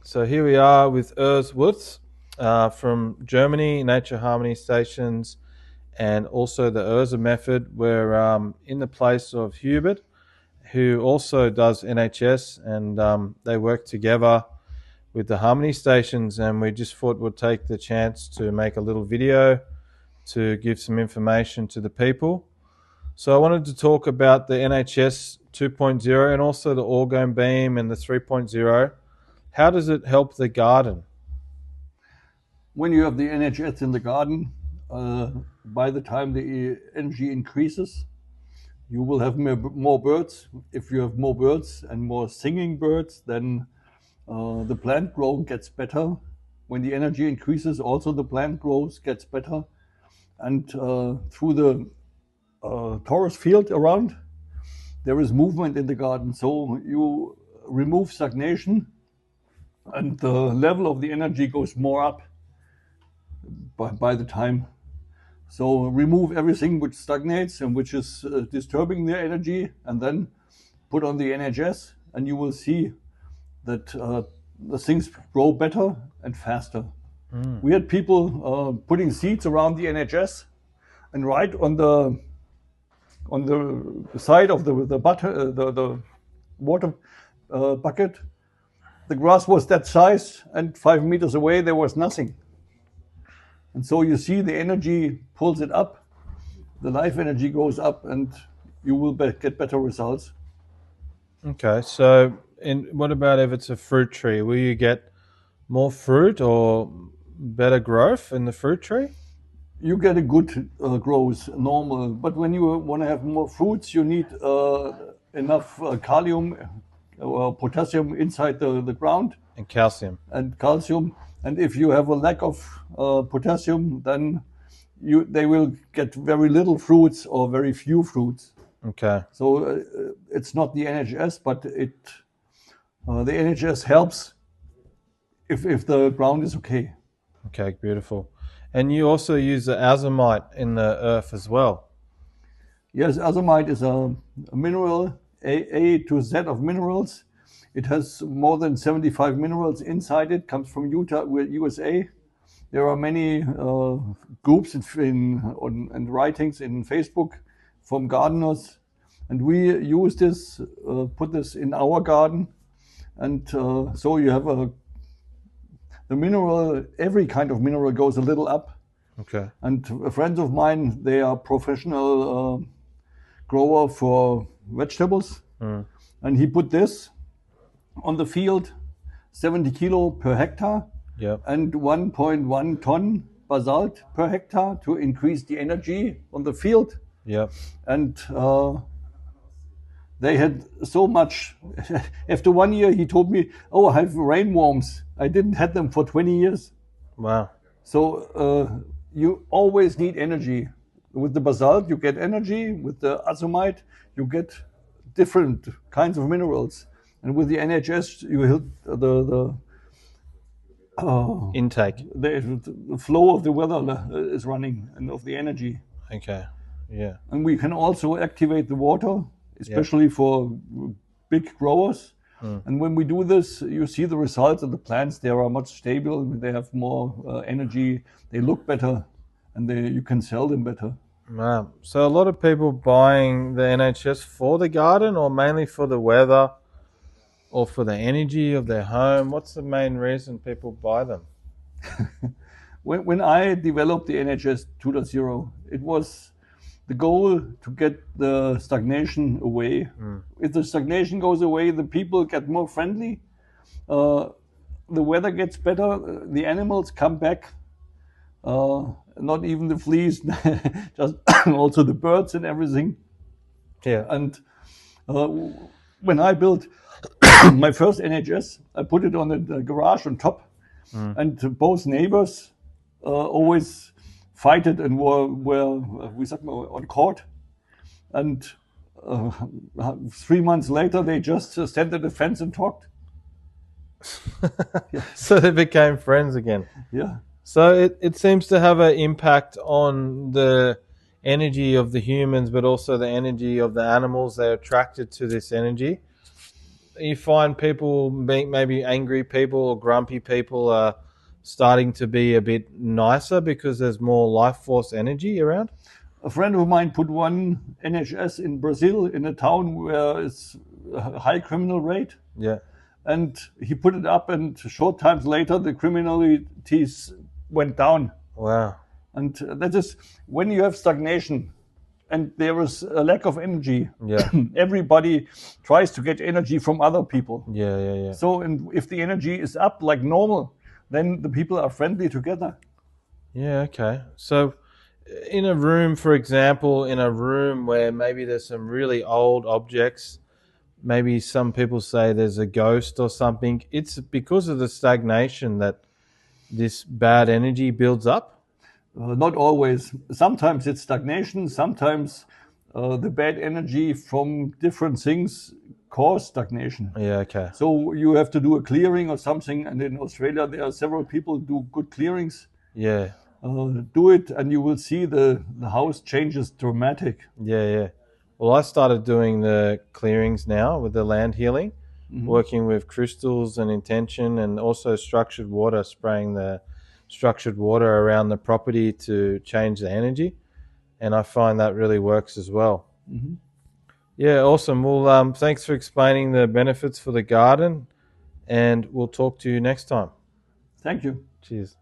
So here we are with Urs Wutz from Germany, Nature Harmony Stations, and also the Urza method. We're in the place of Hubert, who also does NHS, and they work together with the Harmony Stations, and we just thought we'd take the chance to make a little video to give some information to the people. So I wanted to talk about the NHS 2.0 and also the orgone beam and the 3.0. How does it help the garden? When you have the NHS in the garden, by the time the energy increases, you will have more birds. If you have more birds and more singing birds, then the plant growth gets better. When the energy increases, also the plant growth gets better. And through the torus field around, there is movement in the garden. So you remove stagnation, and the level of the energy goes more up by the time. So remove everything which stagnates and which is disturbing the energy, and then put on the NHS, and you will see that the things grow better and faster. We had people putting seeds around the NHS, and right on the side of the water bucket, the grass was that size, and 5 meters away there was nothing. And so you see the energy pulls it up, the life energy goes up, and you will get better results. Okay, so what about if it's a fruit tree? Will you get more fruit or better growth in the fruit tree? You get a good growth, normal. But when you want to have more fruits, you need enough kalium or potassium inside the ground. And calcium. And calcium. And if you have a lack of potassium, then they will get very little fruits or very few fruits. Okay. So it's not the NHS, but the NHS helps if the ground is okay. Okay, beautiful. And you also use the azomite in the earth as well. Yes, azomite is a mineral, A to Z of minerals. It has more than 75 minerals inside it, comes from Utah, USA. There are many groups and writings in Facebook from gardeners. And we use this, put this in our garden. And so you have the mineral, every kind of mineral goes a little up. Okay. And friends of mine, they are professional grower for vegetables. And he put this on the field, 70 kilo per hectare. Yep. And 1.1 ton basalt per hectare to increase the energy on the field. Yep. And they had so much. After 1 year, he told me, "Oh, I have rainworms. I didn't have them for 20 years." Wow. So you always need energy. With the basalt, you get energy. With the azomite, you get different kinds of minerals. And with the NHS, you hit the intake. The flow of the weather is running and of the energy. Okay. Yeah. And we can also activate the water, especially for big growers. And when we do this, you see the results of the plants. They are much stable. They have more energy. They look better, and you can sell them better. Wow. So a lot of people buying the NHS for the garden, or mainly for the weather, or for the energy of their home. What's the main reason people buy them? When I developed the NHS 2.0, it was the goal to get the stagnation away. If the stagnation goes away, the people get more friendly, the weather gets better, the animals come back, not even the fleas, just also the birds and everything. Yeah. And when I built my first NHS, I put it on the garage on top, and both neighbors always fight it and were on court. And 3 months later, they just stand at the fence and talked. So they became friends again. Yeah. So it seems to have an impact on the energy of the humans, but also the energy of the animals. They're attracted to this energy. you find people, maybe angry people or grumpy people, are starting to be a bit nicer because there's more life force energy around? A friend of mine put one NHS in Brazil in a town where it's a high criminal rate. Yeah. And he put it up, and short times later, the criminalities went down. Wow. And that is when you have stagnation and there is a lack of energy. Yeah. Everybody tries to get energy from other people. Yeah. So, and if the energy is up like normal, then the people are friendly together. Yeah, okay. So in a room, for example, in a room where maybe there's some really old objects, maybe some people say there's a ghost or something, it's because of the stagnation that this bad energy builds up? Not always. Sometimes it's stagnation. Sometimes the bad energy from different things cause stagnation. Yeah, okay. So you have to do a clearing or something. And in Australia, there are several people who do good clearings. Yeah. Do it, and you will see the house changes dramatic. Yeah. Well, I started doing the clearings now with the land healing, working with crystals and intention, and also structured water, spraying the structured water around the property to change the energy. And I find that really works as well. Yeah, awesome. Well, thanks for explaining the benefits for the garden, and we'll talk to you next time. Thank you. Cheers.